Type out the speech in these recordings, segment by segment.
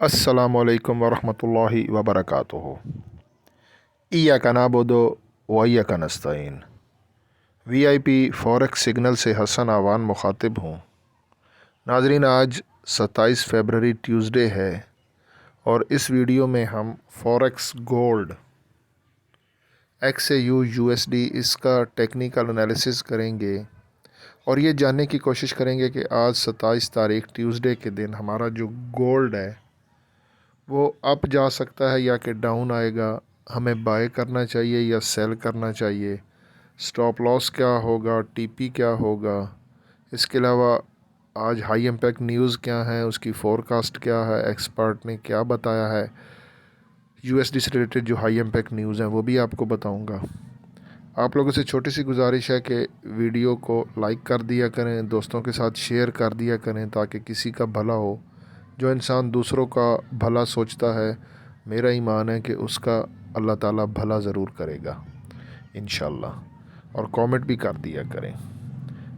अस्सलामुअलैकुम वरहमतुल्लाहि वबरकातुहू। इय्याका नअबुदु व इय्याका नस्तईन। वीआईपी फॉरेक्स सिग्नल से हसन आवान मुखातिब हूँ। नाजरीन, आज 27 फरवरी ट्यूसडे है और इस वीडियो में हम फॉरेक्स गोल्ड XAU USD इसका टेक्निकल एनालिसिस करेंगे और ये जानने की कोशिश करेंगे कि आज 27 तारीख ट्यूसडे के दिन हमारा जो गोल्ड है वो अप जा सकता है या कि डाउन आएगा, हमें बाय करना चाहिए या सेल करना चाहिए, स्टॉप लॉस क्या होगा, टीपी क्या होगा। इसके अलावा आज हाई इम्पैक्ट न्यूज़ क्या है, उसकी फ़ोरकास्ट क्या है, एक्सपर्ट ने क्या बताया है, यूएसडी से रिलेटेड जो हाई इम्पैक्ट न्यूज़ हैं वो भी आपको बताऊंगा। आप लोगों से छोटी सी गुजारिश है कि वीडियो को लाइक कर दिया करें, दोस्तों के साथ शेयर कर दिया करें ताकि किसी का भला हो। जो इंसान दूसरों का भला सोचता है, मेरा ईमान है कि उसका अल्लाह ताला भला ज़रूर करेगा इंशाल्लाह। और कमेंट भी कर दिया करें।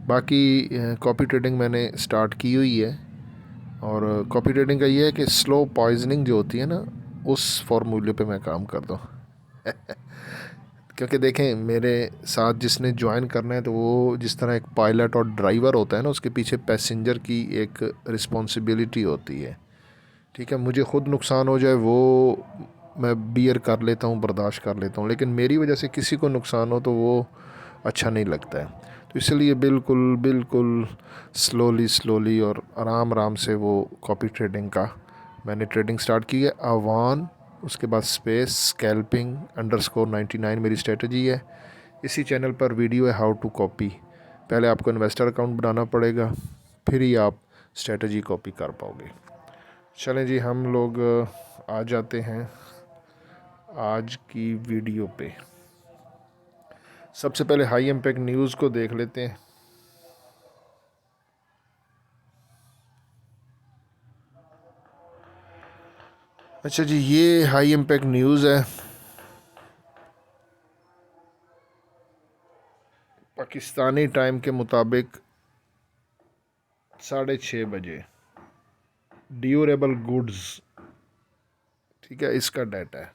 बाकी कॉपी ट्रेडिंग मैंने स्टार्ट की हुई है और कॉपी ट्रेडिंग का ये है कि स्लो पॉइजनिंग जो होती है ना, उस फार्मूले पे मैं काम करता हूँ। क्योंकि देखें, मेरे साथ जिसने ज्वाइन करना है तो वो जिस तरह एक पायलट और ड्राइवर होता है ना, उसके पीछे पैसेंजर की एक रिस्पॉन्सिबिलिटी होती है। ठीक है, मुझे ख़ुद नुकसान हो जाए वो मैं बियर कर लेता हूँ, बर्दाश्त कर लेता हूँ, लेकिन मेरी वजह से किसी को नुकसान हो तो वो अच्छा नहीं लगता है। तो इसलिए बिल्कुल बिल्कुल स्लोली स्लोली और आराम आराम से वो कॉपी ट्रेडिंग का मैंने ट्रेडिंग स्टार्ट की है। आवान, उसके बाद स्पेस, स्कैल्पिंग _99 मेरी स्ट्रेटजी है। इसी चैनल पर वीडियो है हाउ टू कॉपी। पहले आपको इन्वेस्टर अकाउंट बनाना पड़ेगा, फिर ही आप स्ट्रेटजी कॉपी कर पाओगे। चलें जी, हम लोग आ जाते हैं आज की वीडियो पे। सबसे पहले हाई इम्पैक्ट न्यूज़ को देख लेते हैं। अच्छा जी, ये हाई इम्पैक्ट न्यूज़ है। पाकिस्तानी टाइम के मुताबिक 6:30 बजे ड्यूरेबल गुड्स, ठीक है, इसका डाटा है।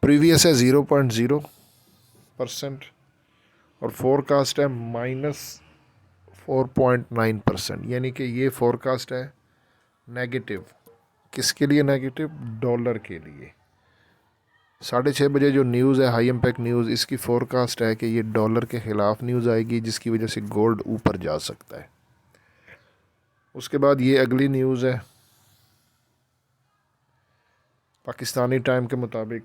प्रीवियस है 0.0% और फोरकास्ट है -4.9%, यानी कि ये फोरकास्ट है नेगेटिव। किसके लिए नेगेटिव? डॉलर के लिए। 6:30 बजे जो न्यूज़ है हाई इम्पैक्ट न्यूज़, इसकी फोरकास्ट है कि ये डॉलर के ख़िलाफ़ न्यूज़ आएगी जिसकी वजह से गोल्ड ऊपर जा सकता है। उसके बाद ये अगली न्यूज़ है पाकिस्तानी टाइम के मुताबिक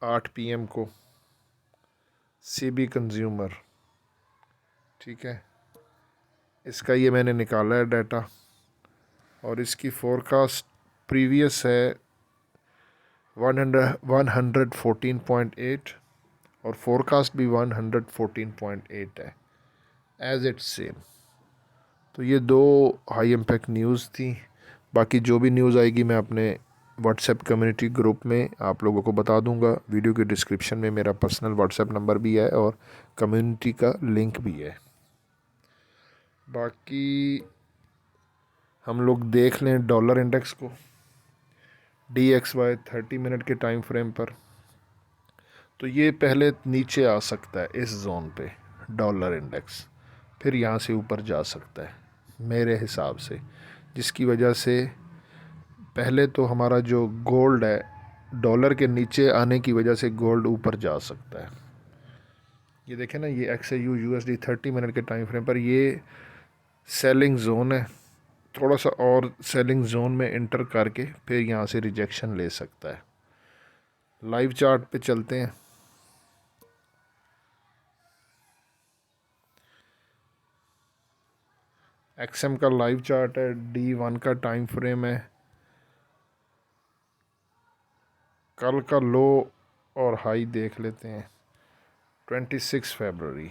8 PM को CB कंज्यूमर, ठीक है, इसका ये मैंने निकाला है डाटा और इसकी फोरकास्ट प्रीवियस है 114.8 और फोरकास्ट भी 114.8 है, एज इट सेम। तो ये दो हाई इम्पैक्ट न्यूज़ थी। बाकी जो भी न्यूज़ आएगी मैं अपने व्हाट्सएप कम्युनिटी ग्रुप में आप लोगों को बता दूंगा। वीडियो के डिस्क्रिप्शन में मेरा पर्सनल व्हाट्सएप नंबर भी है और कम्युनिटी का लिंक भी है। बाकी हम लोग देख लें डॉलर इंडेक्स को DXY 30 मिनट के टाइम फ्रेम पर। तो ये पहले नीचे आ सकता है इस जोन पे डॉलर इंडेक्स, फिर यहाँ से ऊपर जा सकता है मेरे हिसाब से, जिसकी वजह से पहले तो हमारा जो गोल्ड है डॉलर के नीचे आने की वजह से गोल्ड ऊपर जा सकता है। ये देखें ना, ये XAU USD 30 मिनट के टाइम फ्रेम पर ये सेलिंग जोन है। थोड़ा सा और सेलिंग जोन में इंटर करके फिर यहाँ से रिजेक्शन ले सकता है। लाइव चार्ट पे चलते हैं। XM का लाइव चार्ट है, D1 का टाइम फ्रेम है। कल का लो और हाई देख लेते हैं 26 फरवरी।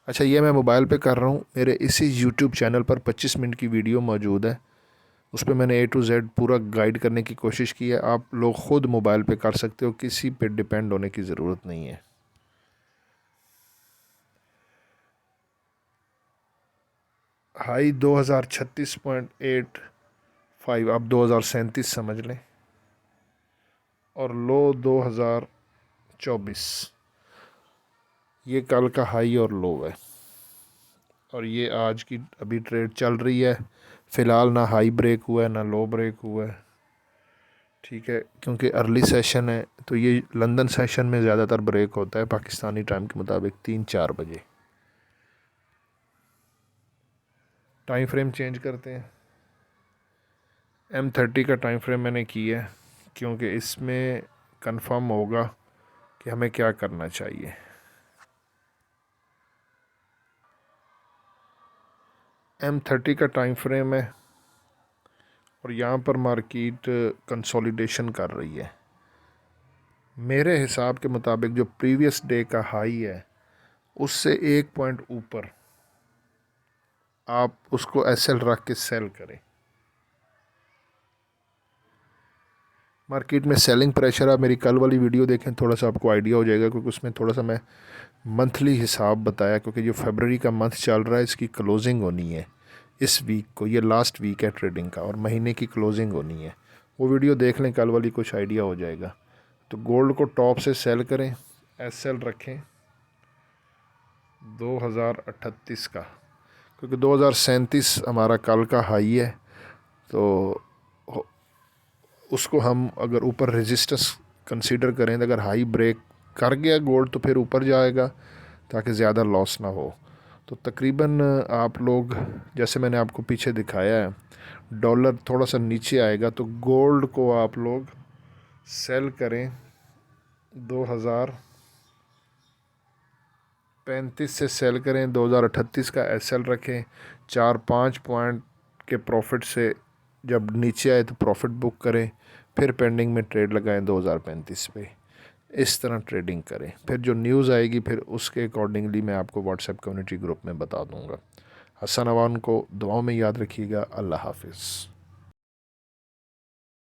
अच्छा, ये मैं मोबाइल पे कर रहा हूँ। मेरे इसी यूट्यूब चैनल पर 25 मिनट की वीडियो मौजूद है, उस पर मैंने A to Z पूरा गाइड करने की कोशिश की है। आप लोग ख़ुद मोबाइल पे कर सकते हो, किसी पे डिपेंड होने की ज़रूरत नहीं है। हाई 2036.8 5, आप 2037 समझ लें, और लो 2024। ये कल का हाई और लो है, और ये आज की अभी ट्रेड चल रही है। फ़िलहाल ना हाई ब्रेक हुआ है ना लो ब्रेक हुआ है, ठीक है, क्योंकि अर्ली सेशन है। तो ये लंदन सेशन में ज़्यादातर ब्रेक होता है पाकिस्तानी टाइम के मुताबिक 3-4 बजे। टाइम फ्रेम चेंज करते हैं। M30 का टाइम फ्रेम मैंने किया है, क्योंकि इसमें कंफर्म होगा कि हमें क्या करना चाहिए। M30 का टाइम फ्रेम है, और यहाँ पर मार्केट कंसोलिडेशन कर रही है। मेरे हिसाब के मुताबिक जो प्रीवियस डे का हाई है उससे 1 पॉइंट ऊपर आप उसको एसएल रख के सेल करें। मार्केट में सेलिंग प्रेशर, आप मेरी कल वाली वीडियो देखें, थोड़ा सा आपको आइडिया हो जाएगा, क्योंकि उसमें थोड़ा सा मैं मंथली हिसाब बताया, क्योंकि जो फरवरी का मंथ चल रहा है इसकी क्लोजिंग होनी है इस वीक को, ये लास्ट वीक है ट्रेडिंग का, और महीने की क्लोजिंग होनी है। वो वीडियो देख लें कल वाली, कुछ आइडिया हो जाएगा। तो गोल्ड को टॉप से सेल करें, एसएल रखें 2038 का, क्योंकि 2037 हमारा कल का हाई है। तो उसको हम अगर ऊपर रेजिस्टेंस कंसीडर करें, तो अगर हाई ब्रेक कर गया गोल्ड तो फिर ऊपर जाएगा, ताकि ज़्यादा लॉस ना हो। तो तकरीबन आप लोग, जैसे मैंने आपको पीछे दिखाया है, डॉलर थोड़ा सा नीचे आएगा तो गोल्ड को आप लोग सेल करें 2035 से सेल करें, 2038 का एसएल रखें, 4-5 पॉइंट के प्रॉफिट से जब नीचे आए तो प्रॉफिट बुक करें, फिर पेंडिंग में ट्रेड लगाएं 2035 पे। इस तरह ट्रेडिंग करें, फिर जो न्यूज़ आएगी फिर उसके अकॉर्डिंगली मैं आपको व्हाट्सएप कम्युनिटी ग्रुप में बता दूंगा। हसन अवान को दुआओं में याद रखिएगा। अल्लाह हाफिज़।